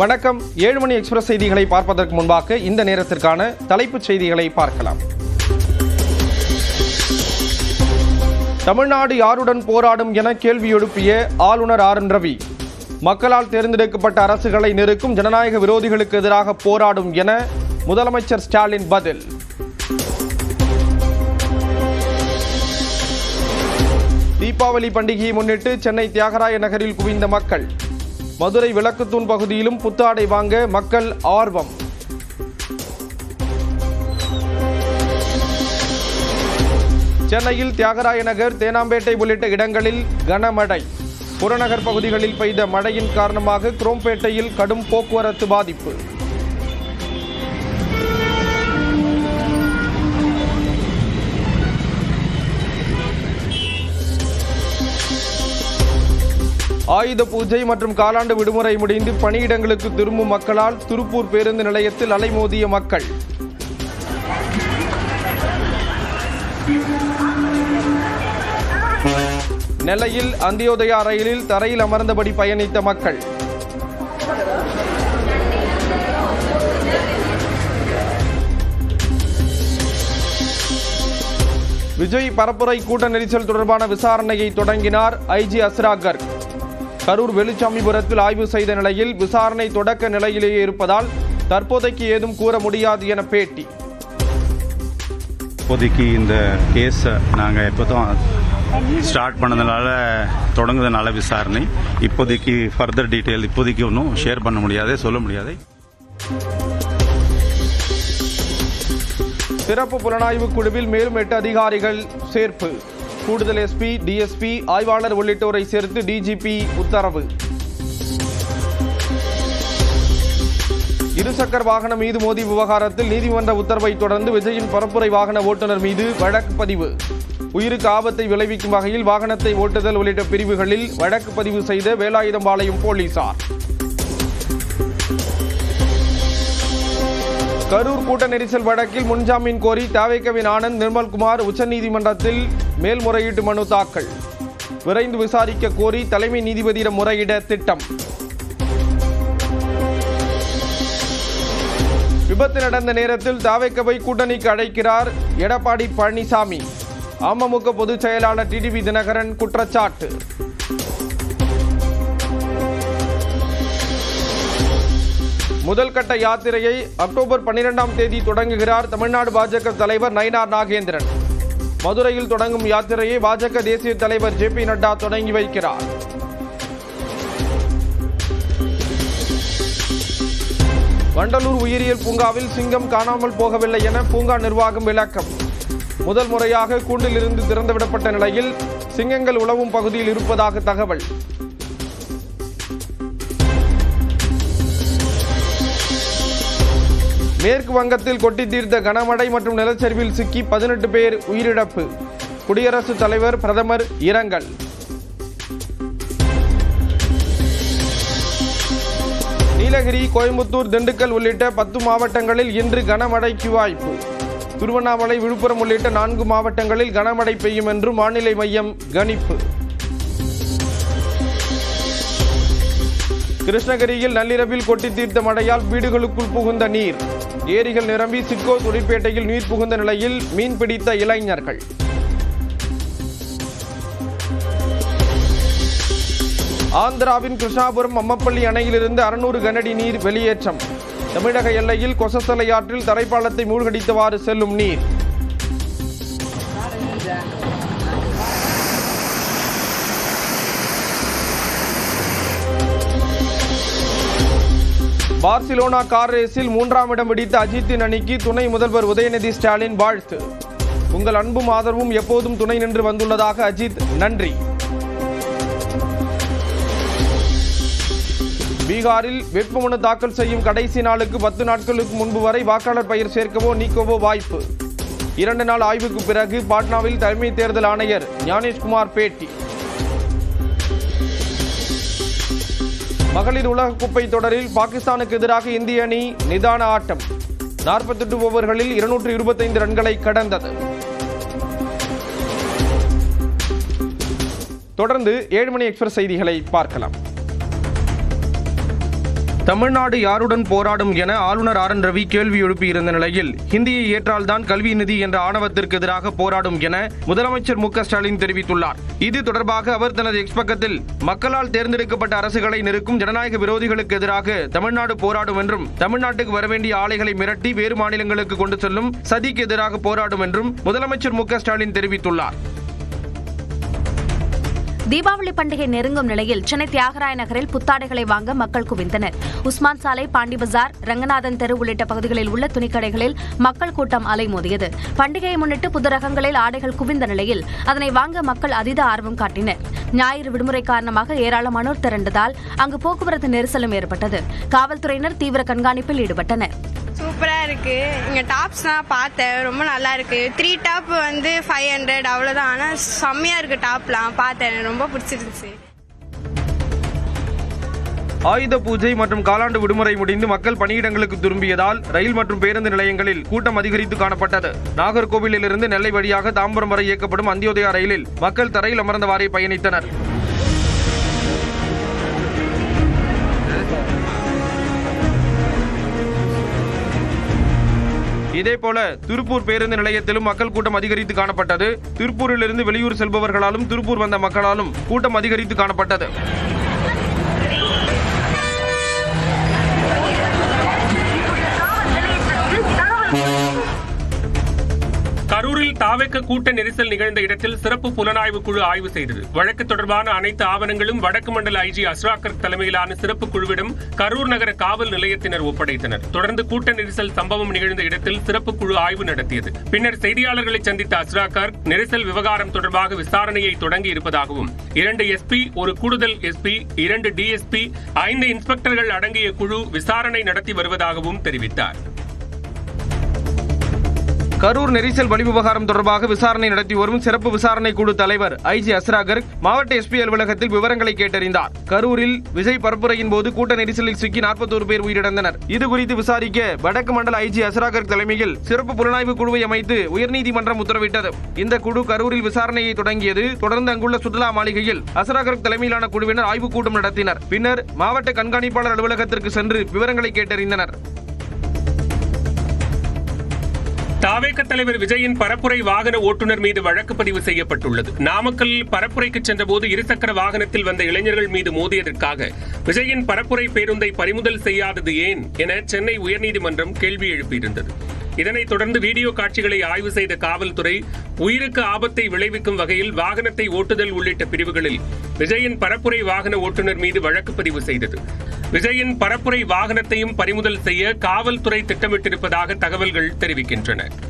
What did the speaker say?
வணக்கம். 7 மணி எக்ஸ்பிரஸ் செய்திகளை பார்ப்பதற்கு முன்பாக இந்த நேரத்திற்கான தலைப்புச் செய்திகளை பார்க்கலாம். தமிழ்நாடு யாருடன் போராடும் என கேள்வி எழுப்பிய ஆளுநர் RN ரவி, மக்களால் தேர்ந்தெடுக்கப்பட்ட அரசுகளை நெருக்கும் ஜனநாயக விரோதிகளுக்கு எதிராக போராடும் என முதலமைச்சர் ஸ்டாலின் பதில். தீபாவளி பண்டிகையை முன்னிட்டு சென்னை தியாகராய நகரில் குவிந்த மக்கள். மதுரை விளக்குத்தூண் பகுதியிலும் புத்தாடை வாங்க மக்கள் ஆர்வம். சென்னையில் தியாகராய நகர், தேனாம்பேட்டை உள்ளிட்ட இடங்களில் கனமழை. புறநகர் பகுதிகளில் பெய்த மழையின் காரணமாக குரோம்பேட்டையில் கடும் போக்குவரத்து பாதிப்பு. ஆயுத பூஜை மற்றும் காலாண்டு விடுமுறை முடிந்து பணியிடங்களுக்கு திரும்பும் மக்களால் திருப்பூர் பேருந்து நிலையத்தில் அலைமோதிய மக்கள். நெல்லையில் அந்தியோதயா ரயிலில் தரையில் அமர்ந்தபடி பயணித்த மக்கள். விஜய் பரப்புரை கூட்ட நெரிசல் தொடர்பான விசாரணையை தொடங்கினார் IG அஸ்ரா கர்க். கரூர் வெளிச்சாமிபுரத்தில் ஆய்வு செய்த நிலையில் விசாரணை தொடக்க நிலையிலேயே இருப்பதால் தற்போதைக்கு ஏதும் கூற முடியாது என பேட்டி. இப்போதைக்கு இந்த கேஸை நாங்கள் இப்போ தான் ஸ்டார்ட் பண்ணதுனால தொடங்குறதுனால விசாரணை இப்போதைக்கு ஃபர்தர் டீட்டெயில் இப்போதைக்கு ஒன்றும் ஷேர் பண்ண முடியாது, சொல்ல முடியாது. சிறப்பு புலனாய்வு குழுவில் மேலும் 8 அதிகாரிகள் சேர்ப்பு. கூடுதல் SP, DSP, ஆய்வாளர் உள்ளிட்டோரை சேர்த்து DGP உத்தரவு. இருசக்கர வாகனம் மீது மோதி விவகாரத்தில் நீதிமன்ற உத்தரவை தொடர்ந்து விஜயின் பரப்புரை வாகன ஓட்டுநர் மீது வழக்கு பதிவு. உயிருக்கு ஆபத்தை விளைவிக்கும் வகையில் வாகனத்தை ஓட்டுதல் உள்ளிட்ட பிரிவுகளில் வழக்கு பதிவு செய்த வேலாயுதம்பாளையம் போலீசார். கரூர் கூட்ட நெரிசல் வழக்கில் முன்ஜாமீன் கோரி தவேகவின் ஆனந்த் நிர்மல்குமார் உச்சநீதிமன்றத்தில் மேல்முறையீட்டு மனு தாக்கல். விரைந்து விசாரிக்க கோரி தலைமை நீதிபதியிடம் முறையிட திட்டம். விபத்து நடந்த நேரத்தில் தவேகவை கூட்டணிக்கு அழைக்கிறார் எடப்பாடி பழனிசாமி. அமமுக பொதுச் செயலாளர் TTV தினகரன் குற்றச்சாட்டு. முதல் கட்ட யாத்திரையை அக்டோபர் 12ஆம் தேதி தொடங்குகிறார் தமிழ்நாடு பாஜக தலைவர் நயினார் நாகேந்திரன். மதுரையில் தொடங்கும் யாத்திரையை பாஜக தேசிய தலைவர் JP நட்டா தொடங்கி வைக்கிறார். வண்டலூர் உயிரியல் பூங்காவில் சிங்கம் காணாமல் போகவில்லை என பூங்கா நிர்வாகம் விளக்கம். முதல் முறையாக கூண்டிலிருந்து திறந்துவிடப்பட்ட நிலையில் சிங்கங்கள் உலவும் பகுதியில் இருப்பதாக தகவல். மேற்கு வங்கத்தில் கொட்டி தீர்த்த கனமழை மற்றும் நிலச்சரிவில் சிக்கி 18 பேர் உயிரிழப்பு. குடியரசுத் தலைவர், பிரதமர் இரங்கல். நீலகிரி, கோயம்புத்தூர், திண்டுக்கல் உள்ளிட்ட 10 மாவட்டங்களில் இன்று கனமழைக்கு வாய்ப்பு. திருவண்ணாமலை, விழுப்புரம் உள்ளிட்ட 4 மாவட்டங்களில் கனமழை பெய்யும் என்று வானிலை மையம் கணிப்பு. கிருஷ்ணகிரியில் நள்ளிரவில் கொட்டி தீர்த்த மழையால் வீடுகளுக்குள் புகுந்த நீர். ஏரிகள் நிரம்பி சிட்கோ தொழிற்பேட்டையில் நீர் புகுந்த நிலையில் மீன் பிடித்த இளைஞர்கள். ஆந்திராவின் கிருஷ்ணாபுரம் அம்மப்பள்ளி அணையிலிருந்து 600 கனஅடி நீர் வெளியேற்றம். தமிழக எல்லையில் கொசஸ்தலை ஆற்றில் தரைப்பாலத்தை மூழ்கடித்தவாறு செல்லும் நீர். பார்சிலோனா கார் ரேஸில் 3ஆம் இடம் பிடித்த அஜித்தின் அணிக்கு துணை முதல்வர் உதயநிதி ஸ்டாலின் வாழ்த்து. உங்கள் அன்பும் ஆதரவும் எப்போதும் துணை நின்று வந்துள்ளதாக அஜித் நன்றி. பீகாரில் வேட்புமனு தாக்கல் செய்யும் கடைசி நாளுக்கு 10 நாட்களுக்கு முன்பு வரை வாக்காளர் பெயர் சேர்க்கவோ நீக்கவோ வாய்ப்பு. 2 நாள் ஆய்வுக்கு பிறகு பாட்னாவில் தலைமை தேர்தல் ஆணையர் ஞானேஷ்குமார் பேட்டி. மகளிர் உலகக்கோப்பை தொடரில் பாகிஸ்தானுக்கு எதிராக இந்திய அணி நிதான ஆட்டம். 48 ஓவர்களில் 225 ரன்களை கடந்தது. தொடர்ந்து 7 மணி எக்ஸ்பிரஸ் செய்திகளை பார்க்கலாம். தமிழ்நாடு யாருடன் போராடும் என ஆளுநர் ஆர் என் ரவி கேள்வி எழுப்பியிருந்த நிலையில் ஹிந்தியை ஏற்றால்தான் கல்வி நிதி என்ற ஆணவத்திற்கு எதிராக போராடும் என முதலமைச்சர் மு க ஸ்டாலின் தெரிவித்துள்ளார். இது தொடர்பாக அவர் தனது எக்ஸ் பக்கத்தில் மக்களால் தேர்ந்தெடுக்கப்பட்ட அரசுகளை நெருக்கும் ஜனநாயக விரோதிகளுக்கு எதிராக தமிழ்நாடு போராடும் என்றும் தமிழ்நாட்டுக்கு வரவேண்டிய ஆலைகளை மிரட்டி வேறு மாநிலங்களுக்கு கொண்டு செல்லும் சதிக்கு எதிராக போராடும் என்றும் முதலமைச்சர் மு க ஸ்டாலின் தெரிவித்துள்ளார். தீபாவளி பண்டிகை நெருங்கும் நிலையில் சென்னை தியாகராய நகரில் புத்தாடைகளை வாங்க மக்கள் குவிந்தனர். உஸ்மான் சாலை, பாண்டி பஜார், ரங்கநாதன் தெரு உள்ளிட்ட பகுதிகளில் உள்ள துணிக்கடைகளில் மக்கள் கூட்டம் அலைமோதியது. பண்டிகையை முன்னிட்டு புது ரகங்களில் ஆடைகள் குவிந்த நிலையில் அதனை வாங்க மக்கள் அதீத ஆர்வம் காட்டினர். ஞாயிறு விடுமுறை காரணமாக ஏராளமானோர் திரண்டதால் அங்கு போக்குவரத்து நெரிசலும் ஏற்பட்டது. காவல்துறையினர் தீவிர கண்காணிப்பில் ஈடுபட்டனர். சூப்பரா இருக்கு. இங்க டாப்ஸ் நான் பார்த்தேன், ரொம்ப நல்லா இருக்கு. 3 டாப் வந்து 500 அவ்வளவுதான். ஆனா செம்மையா இருக்கு டாப்லாம், பார்த்தேன், ரொம்ப பிடிச்சிருந்துச்சு. ஆயுத பூஜை மற்றும் காலாண்டு விடுமுறை முடிந்து மக்கள் பணியிடங்களுக்கு திரும்பியதால் ரயில் மற்றும் பேருந்து நிலையங்களில் கூட்டம் அதிகரித்து காணப்பட்டது. நாகர்கோவிலிருந்து நெல்லை வழியாக தாம்பரம் வரை இயக்கப்படும் அந்தியோதயா ரயிலில் மக்கள் தரையில் அமர்ந்தவாறே பயணித்தனர். இதேபோல திருப்பூர் பேருந்து நிலையத்திலும் மக்கள் கூட்டம் அதிகரித்து காணப்பட்டது. திருப்பூரிலிருந்து வெளியூர் செல்பவர்களாலும் திருப்பூர் வந்த மக்களாலும் கூட்டம் அதிகரித்து காணப்பட்டது. கரூரில் தாவேக கூட்ட நெரிசல் நிகழ்ந்த இடத்தில் சிறப்பு புலனாய்வு குழு ஆய்வு செய்தது. வழக்கு தொடர்பான அனைத்து ஆவணங்களும் வடக்கு மண்டல ஐஜி அஸ்ராகர் தலைமையிலான சிறப்பு குழுவிடம் கரூர் நகர காவல் நிலையத்தினர் ஒப்படைத்தனர். தொடர்ந்து கூட்ட நெரிசல் சம்பவம் நிகழ்ந்த இடத்தில் சிறப்பு குழு ஆய்வு நடத்தியது. பின்னர் செய்தியாளர்களை சந்தித்த அஸ்ராகர் நெரிசல் விவகாரம் தொடர்பாக விசாரணையை தொடங்கி இருப்பதாகவும் 2 எஸ்பி, ஒரு கூடுதல் எஸ்பி, 2 டிஎஸ்பி, 5 இன்ஸ்பெக்டர்கள் அடங்கிய குழு விசாரணை நடத்தி வருவதாகவும் தெரிவித்தார். கரூர் நெரிசல் வழி விவகாரம் தொடர்பாக விசாரணை நடத்தி வரும் சிறப்பு விசாரணை குழு தலைவர் ஐஜி அஸ்ராகர் மாவட்ட எஸ்பி அலுவலகத்தில் விவரங்களை கேட்டறிந்தார். கரூரில் விஜய் பரப்புரையின் போது கூட்ட நெரிசலில் சிக்கி 41 பேர் உயிரிழந்தனர். இதுகுறித்து விசாரிக்க வடக்கு மண்டல ஐஜி அஸ்ராகர் தலைமையில் சிறப்பு புலனாய்வு குழுவை அமைத்து உயர்நீதிமன்றம் உத்தரவிட்டது. இந்த குழு கரூரில் விசாரணையை தொடங்கியது. தொடர்ந்து அங்குள்ள சுற்றுலா மாளிகையில் அஸ்ராகர் தலைமையிலான குழுவினர் ஆய்வுக் கூட்டம் நடத்தினர். பின்னர் மாவட்ட கண்காணிப்பாளர் அலுவலகத்திற்கு சென்று விவரங்களை கேட்டறிந்தனர். தாவேக தலைவர் விஜயின் பரப்புரை வாகன ஓட்டுநர் மீது வழக்கு பதிவு செய்யப்பட்டுள்ளது. நாமக்கல்லில் பரப்புரைக்கு சென்றபோது இருசக்கர வாகனத்தில் வந்த இளைஞர்கள் மீது மோதியதற்காக விஜயின் பரப்புரை பேருந்தை பறிமுதல் செய்யாதது ஏன் என சென்னை உயர்நீதிமன்றம் கேள்வி எழுப்பியிருந்தது. இதனைத் தொடர்ந்து வீடியோ காட்சிகளை ஆய்வு செய்த காவல்துறை உயிருக்கு ஆபத்தை விளைவிக்கும் வகையில் வாகனத்தை ஓட்டுதல் உள்ளிட்ட பிரிவுகளில் விஜயின் பரப்புரை வாகன ஓட்டுநர் மீது வழக்கு பதிவு செய்தது. விஜயின் பரப்புரை வாகனத்தையும் பறிமுதல் செய்ய காவல்துறை திட்டமிட்டிருப்பதாக தகவல்கள் தெரிவிக்கின்றன.